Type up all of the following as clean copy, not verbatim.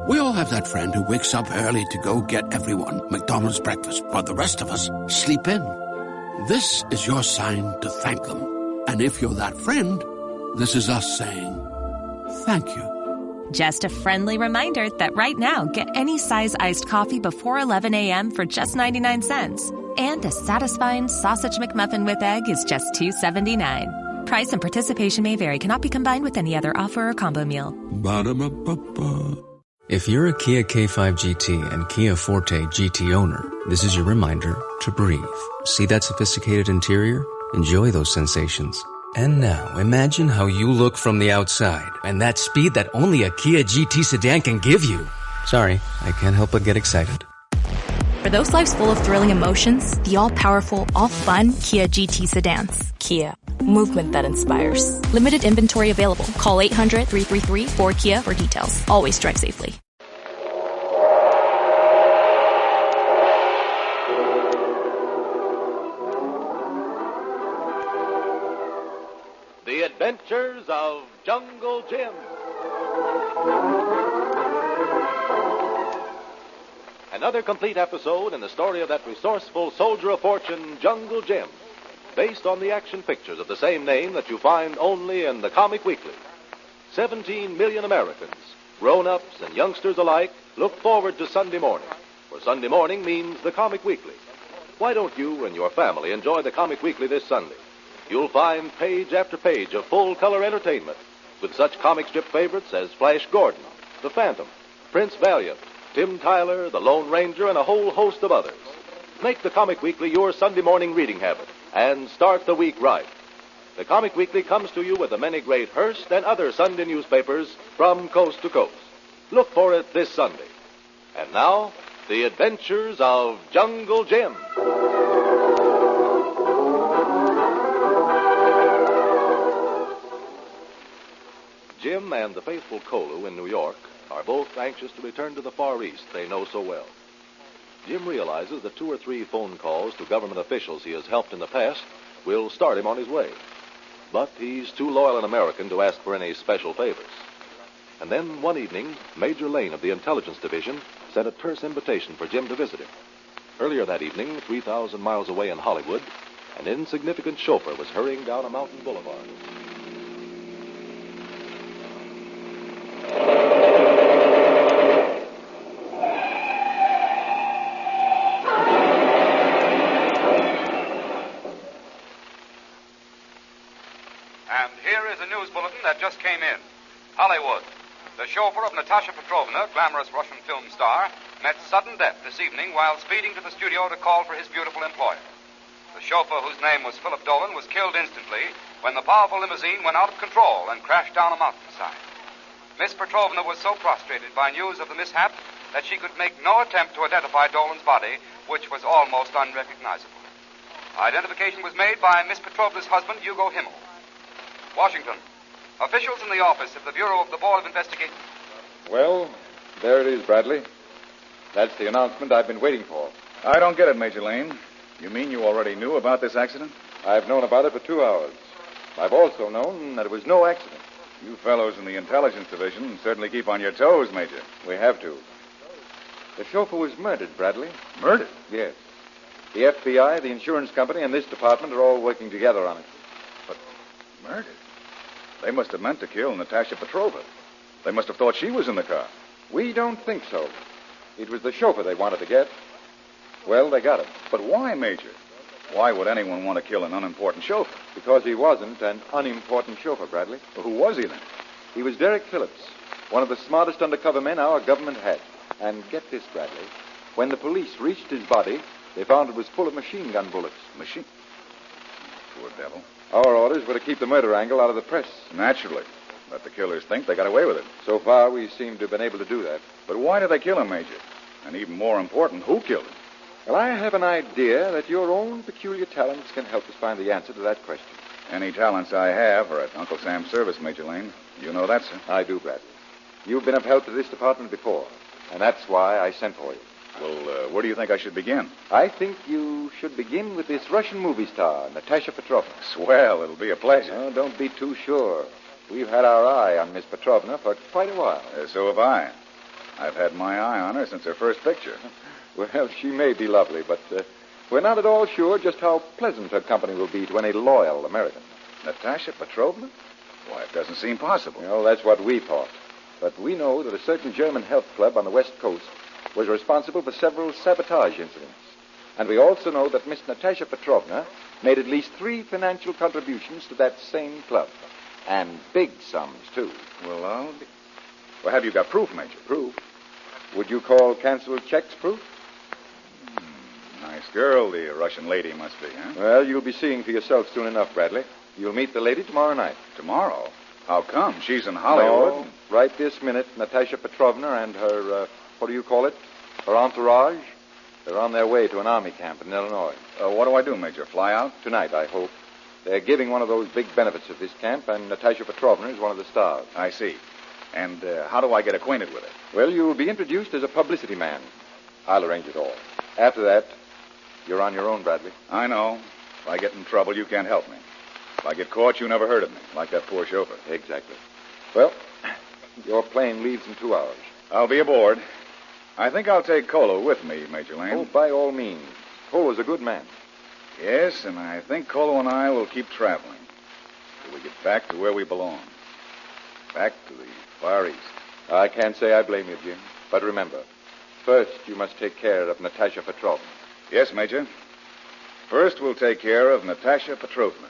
We all have that friend who wakes up early to go get everyone McDonald's breakfast, while the rest of us sleep in. This is your sign to thank them. And if you're that friend, this is us saying thank you. Just a friendly reminder that right now, get any size iced coffee before 11 a.m. for just 99 cents. And a satisfying sausage McMuffin with egg is just $2.79. Price and participation may vary. Cannot be combined with any other offer or combo meal. Ba-da-ba-ba-ba. If you're a Kia K5 GT and Kia Forte GT owner, this is your reminder to breathe. See that sophisticated interior? Enjoy those sensations. And now, imagine how you look from the outside and that speed that only a Kia GT sedan can give you. Sorry, I can't help but get excited. For those lives full of thrilling emotions, the all-powerful, all-fun Kia GT sedans. Kia. Movement that inspires. Limited inventory available. Call 800-333-4KIA for details. Always drive safely. The Adventures of Jungle Jim. Another complete episode in the story of that resourceful soldier of fortune, Jungle Jim, based on the action pictures of the same name that you find only in the Comic Weekly. 17 million Americans, grown-ups and youngsters alike, look forward to Sunday morning, for Sunday morning means the Comic Weekly. Why don't you and your family enjoy the Comic Weekly this Sunday? You'll find page after page of full-color entertainment with such comic strip favorites as Flash Gordon, The Phantom, Prince Valiant, Tim Tyler, The Lone Ranger, and a whole host of others. Make the Comic Weekly your Sunday morning reading habit and start the week right. The Comic Weekly comes to you with the many great Hearst and other Sunday newspapers from coast to coast. Look for it this Sunday. And now, The Adventures of Jungle Jim. Jim and the faithful Kolu in New York are both anxious to return to the Far East they know so well. Jim realizes that 2 or 3 phone calls to government officials he has helped in the past will start him on his way. But he's too loyal an American to ask for any special favors. And then one evening, Major Lane of the Intelligence Division sent a terse invitation for Jim to visit him. Earlier that evening, 3,000 miles away in Hollywood, an insignificant chauffeur was hurrying down a mountain boulevard. And here is a news bulletin that just came in. Hollywood. The chauffeur of Natasha Petrovna, glamorous Russian film star, met sudden death this evening while speeding to the studio to call for his beautiful employer. The chauffeur, whose name was Philip Dolan, was killed instantly when the powerful limousine went out of control and crashed down a mountainside. Miss Petrovna was so prostrated by news of the mishap that she could make no attempt to identify Dolan's body, which was almost unrecognizable. Identification was made by Miss Petrovna's husband, Hugo Himmel. Washington. Officials in the office of the Bureau of the Board of Investigation. Well, there it is, Bradley. That's the announcement I've been waiting for. I don't get it, Major Lane. You mean you already knew about this accident? I've known about it for 2 hours. I've also known that it was no accident. You fellows in the Intelligence Division certainly keep on your toes, Major. We have to. The chauffeur was murdered, Bradley. Murdered? Yes. The FBI, the insurance company, and this department are all working together on it. But murdered? They must have meant to kill Natasha Petrovna. They must have thought she was in the car. We don't think so. It was the chauffeur they wanted to get. Well, they got him. But why, Major? Why would anyone want to kill an unimportant chauffeur? Because he wasn't an unimportant chauffeur, Bradley. Well, who was he then? He was Derek Phillips, one of the smartest undercover men our government had. And get this, Bradley. When the police reached his body, they found it was full of machine gun bullets. Machine? Poor devil. Our orders were to keep the murder angle out of the press. Naturally. Let the killers think they got away with it. So far, we seem to have been able to do that. But why did they kill him, Major? And even more important, who killed him? Well, I have an idea that your own peculiar talents can help us find the answer to that question. Any talents I have are at Uncle Sam's service, Major Lane. You know that, sir? I do, Bradley. You've been of help to this department before, and that's why I sent for you. Well, where do you think I should begin? I think you should begin with this Russian movie star, Natasha Petrovna. Swell. It'll be a pleasure. Oh, don't be too sure. We've had our eye on Miss Petrovna for quite a while. So have I. I've had my eye on her since her first picture. Well, she may be lovely, but we're not at all sure just how pleasant her company will be to any loyal American. Natasha Petrovna? Why, it doesn't seem possible. Well, that's what we thought. But we know that a certain German health club on the West Coast was responsible for several sabotage incidents. And we also know that Miss Natasha Petrovna made at least 3 financial contributions to that same club. And big sums, too. Well, have you got proof, Major? Proof? Would you call canceled checks proof? Nice girl, the Russian lady must be, huh? Well, you'll be seeing for yourself soon enough, Bradley. You'll meet the lady tomorrow night. Tomorrow? How come? She's in Hollywood. No, right this minute, Natasha Petrovna and her, what do you call it? Her entourage? They're on their way to an army camp in Illinois. What do I do, Major? Fly out? Tonight, I hope. They're giving one of those big benefits of this camp, and Natasha Petrovna is one of the stars. I see. And how do I get acquainted with her? Well, you'll be introduced as a publicity man. I'll arrange it all. After that, you're on your own, Bradley. I know. If I get in trouble, you can't help me. If I get caught, you never heard of me, like that poor chauffeur. Exactly. Well, your plane leaves in 2 hours. I'll be aboard. I think I'll take Kolu with me, Major Lane. Oh, by all means. Kolu's a good man. Yes, and I think Kolu and I will keep traveling till we get back to where we belong. Back to the Far East. I can't say I blame you, Jim. But remember, first you must take care of Natasha Petrovna. Yes, Major. First, we'll take care of Natasha Petrovna.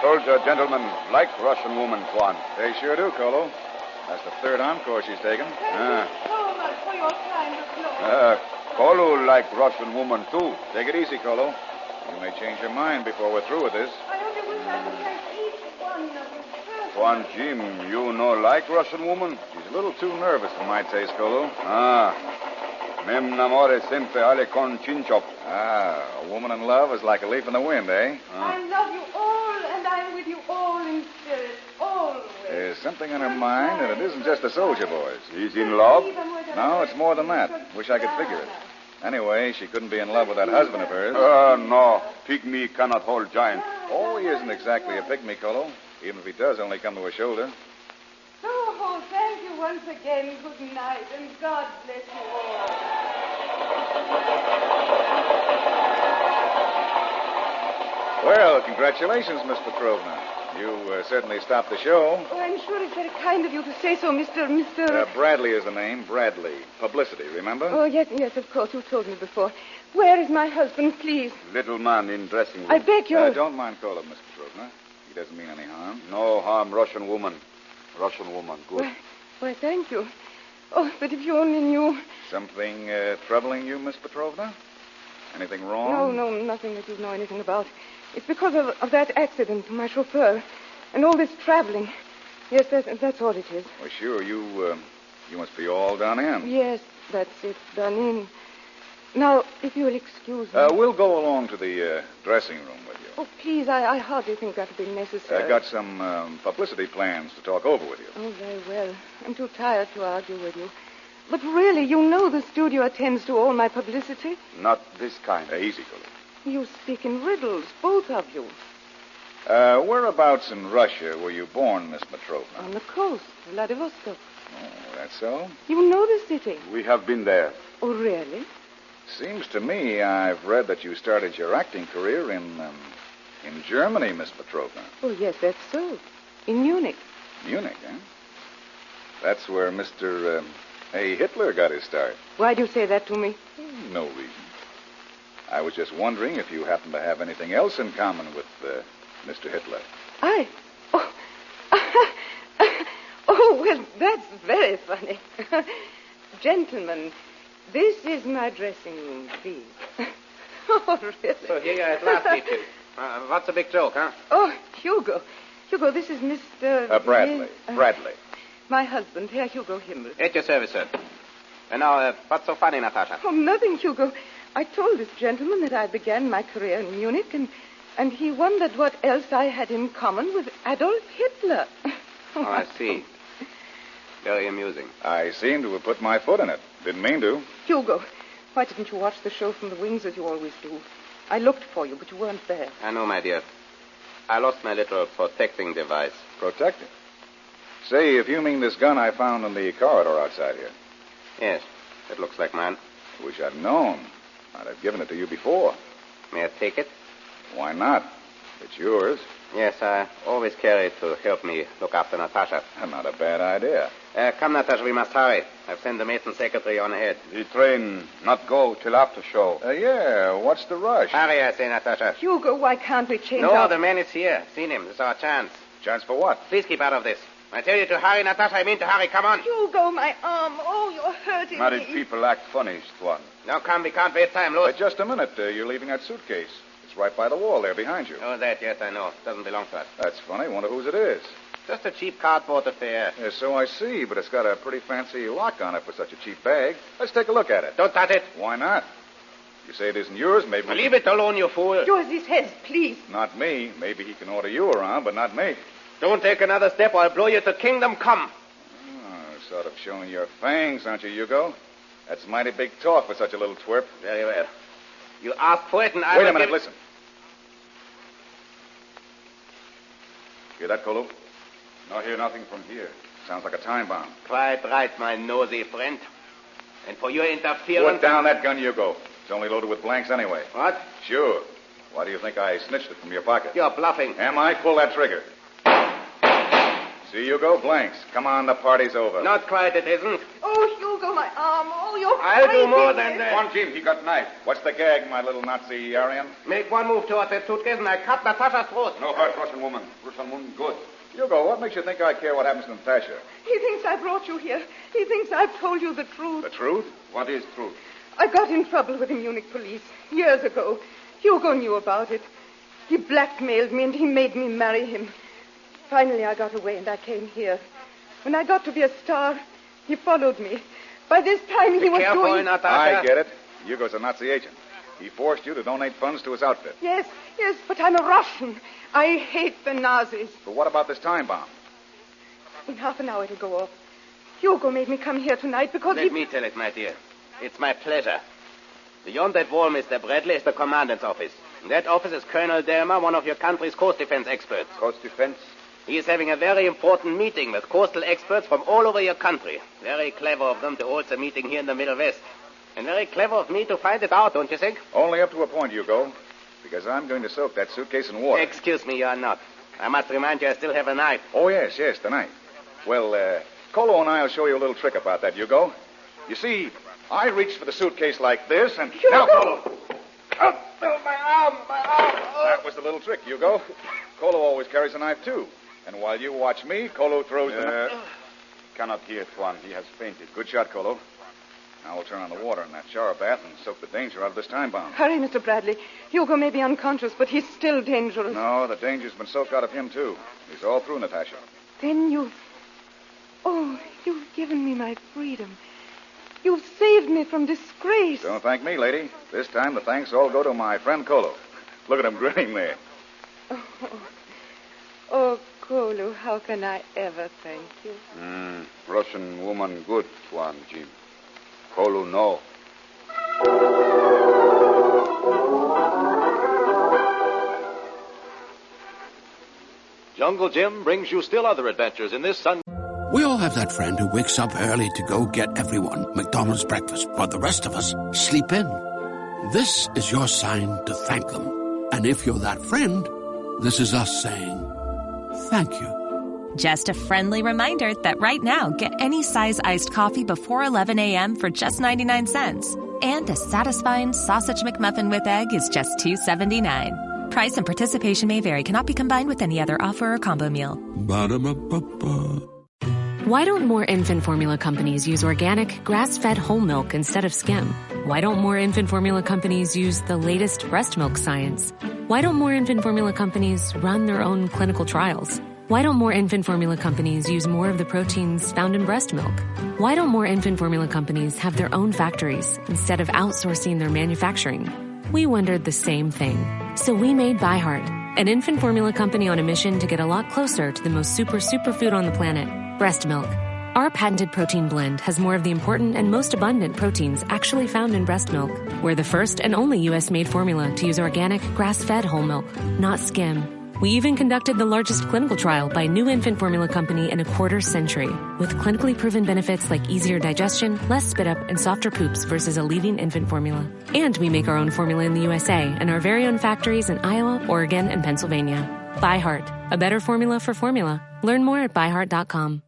Soldier, gentlemen, like Russian woman, Swan. They sure do, Kolu. That's the 3rd encore she's taken. Thank you so much for your kind applause. Kolu like Russian woman, too. Take it easy, Kolu. You may change your mind before we're through with this. I only wish I could thank each one of you personally. Swan Jim, you know like Russian woman? She's a little too nervous for my taste, Kolu. Mem namore sempre ale con cinchop. A woman in love is like a leaf in the wind, eh? I love you all, and I'm with you all in spirit, always. There's something on her mind, and it isn't just the soldier boys. He's in love? No, it's more than that. Wish I could figure it. Anyway, she couldn't be in love with that husband of hers. No. Pygmy cannot hold giant. Oh, he isn't exactly a pygmy, Kolu. Even if he does only come to a shoulder. Oh, thank you once again. Good night, and God bless you all. Well, congratulations, Miss Petrovna. You certainly stopped the show. Oh, I'm sure it's very kind of you to say so, Mr. Bradley is the name. Bradley. Publicity, remember? Oh, yes, of course. You told me before. Where is my husband, please? Little man in dressing room. I beg you. Don't mind Kolu, Miss Petrovna. He doesn't mean any harm. No harm, Russian woman. Russian woman, good. Why, thank you. Oh, but if you only knew. Something troubling you, Miss Petrovna? Anything wrong? No, nothing that you know anything about. It's because of that accident, my chauffeur, and all this traveling. Yes, that's all it is. Well, sure, you must be all done in. Yes, that's it, done in. Now, if you'll excuse me. We'll go along to the dressing room with you. Oh, please, I hardly think that would be necessary. I've got some publicity plans to talk over with you. Oh, very well. I'm too tired to argue with you. But really, you know the studio attends to all my publicity. Not this kind. Easy, Kolu. You speak in riddles, both of you. Whereabouts in Russia were you born, Miss Petrovna? On the coast, Vladivostok. Oh, that's so? You know the city. We have been there. Oh, really? Seems to me I've read that you started your acting career in Germany, Miss Petrovna. Oh, yes, that's so. In Munich. Munich, eh? That's where Mr. Hitler got his start. Why do you say that to me? No reason. I was just wondering if you happen to have anything else in common with Mr. Hitler. I? Oh, well, that's very funny. Gentlemen, this is my dressing room, please. Oh, really? So here you're at last, Teacher. What's the big joke, huh? Oh, Hugo. Hugo, this is Mr. Bradley. Bradley. My husband, Herr Hugo Himmel. At your service, sir. And now, what's so funny, Natasha? Oh, nothing, Hugo. I told this gentleman that I began my career in Munich, and he wondered what else I had in common with Adolf Hitler. Oh, I see. Very amusing. I seem to have put my foot in it. Didn't mean to. Hugo, why didn't you watch the show from the wings as you always do? I looked for you, but you weren't there. I know, my dear. I lost my little protecting device. Protecting? Say, if you mean this gun I found in the corridor outside here. Yes, it looks like mine. Wish I'd known. I'd have given it to you before. May I take it? Why not? It's yours. Yes, I always carry it to help me look after Natasha. Not a bad idea. Come, Natasha, we must hurry. I've sent the Mason secretary on ahead. The train not go till after show. Yeah, what's the rush? Hurry, I say, Natasha. Hugo, why can't we change No, our... the man is here. Seen him. This is our chance. Chance for what? Please keep out of this. I tell you to hurry, Natasha. I mean to hurry. Come on. Hugo, my arm. Oh, you're hurting Married me. people act funny, Tuan. Now, come. We can't waste time, Louis. Just a minute. You're leaving that suitcase. It's right by the wall there behind you. Oh, that, yes, I know. Doesn't belong to us. That's funny. Wonder whose it is. Just a cheap cardboard affair. Yeah, so I see, but it's got a pretty fancy lock on it for such a cheap bag. Let's take a look at it. Don't touch it. Why not? You say it isn't yours, maybe... Leave it alone, you fool. Yours his head, please. Not me. Maybe he can order you around, but not me. Don't take another step or I'll blow you to kingdom come. Oh, sort of showing your fangs, aren't you, Hugo? That's mighty big talk for such a little twerp. Very well. You asked for it and I Wait will a minute, give... listen. Hear that, Kolu? Not hear nothing from here. Sounds like a time bomb. Quite right, my nosy friend. And for your interference... Put down that gun, Hugo. It's only loaded with blanks anyway. What? Sure. Why do you think I snitched it from your pocket? You're bluffing. Am I? Pull that trigger. See, Hugo? Blanks. Come on, the party's over. Not quite, it isn't. Oh, Hugo, my arm. Oh, you're I'll do breaking more than it. that. Come on, Jim. He got knife. What's the gag, my little Nazi Aryan? Make one move towards that suitcase and I cut Natasha's throat. No hurt, Russian woman. Russian woman good. Hugo, what makes you think I care what happens to Natasha? He thinks I brought you here. He thinks I've told you the truth. The truth? What is truth? I got in trouble with the Munich police years ago. Hugo knew about it. He blackmailed me and he made me marry him. Finally, I got away and I came here. When I got to be a star, he followed me. By this time, he was Careful, doing... Natasha. I get it. Hugo's a Nazi agent. He forced you to donate funds to his outfit. Yes, but I'm a Russian. I hate the Nazis. But what about this time bomb? In half an hour, it'll go off. Hugo made me come here tonight because Let me tell it, my dear. It's my pleasure. Beyond that wall, Mr. Bradley, is the commandant's office. In that office is Colonel Delmer, one of your country's coast defense experts. Coast defense? He is having a very important meeting with coastal experts from all over your country. Very clever of them to hold the meeting here in the Middle West. And very clever of me to find it out, don't you think? Only up to a point, Hugo. Because I'm going to soak that suitcase in water. Excuse me, you are not. I must remind you I still have a knife. Oh, yes, tonight. Well, Kolu and I will show you a little trick about that, Hugo. You see, I reached for the suitcase like this, and... Hugo! Now, Kolu! Oh, my arm! That was the little trick, Hugo. Kolu always carries a knife, too. And while you watch me, Kolu throws the knife... Cannot hear, Tuan. He has fainted. Good shot, Kolu. Now we'll turn on the water in that shower bath and soak the danger out of this time bomb. Hurry, Mr. Bradley. Hugo may be unconscious, but he's still dangerous. No, the danger's been soaked out of him, too. He's all through, Natasha. Then you've given me my freedom. You've saved me from disgrace. Don't thank me, lady. This time the thanks all go to my friend Kolu. Look at him grinning there. Oh, Kolu, how can I ever thank you? Russian woman good, Tuan Jim. Kolu no. Jungle Jim brings you still other adventures in this Sun. We all have that friend who wakes up early to go get everyone McDonald's breakfast, while the rest of us sleep in. This is your sign to thank them. And if you're that friend, this is us saying thank you. Just a friendly reminder that right now, get any size iced coffee before 11 a.m. for just 99 cents. And a satisfying sausage McMuffin with egg is just $2.79. Price and participation may vary. Cannot be combined with any other offer or combo meal. Ba-da-ba-ba-ba. Why don't more infant formula companies use organic, grass-fed whole milk instead of skim? Why don't more infant formula companies use the latest breast milk science? Why don't more infant formula companies run their own clinical trials? Why don't more infant formula companies use more of the proteins found in breast milk? Why don't more infant formula companies have their own factories instead of outsourcing their manufacturing? We wondered the same thing. So we made ByHeart, an infant formula company on a mission to get a lot closer to the most superfood on the planet, breast milk. Our patented protein blend has more of the important and most abundant proteins actually found in breast milk. We're the first and only U.S.-made formula to use organic, grass-fed whole milk, not skim. We even conducted the largest clinical trial by a new infant formula company in a quarter-century, with clinically proven benefits like easier digestion, less spit-up, and softer poops versus a leading infant formula. And we make our own formula in the USA and our very own factories in Iowa, Oregon, and Pennsylvania. ByHeart, a better formula for formula. Learn more at byheart.com.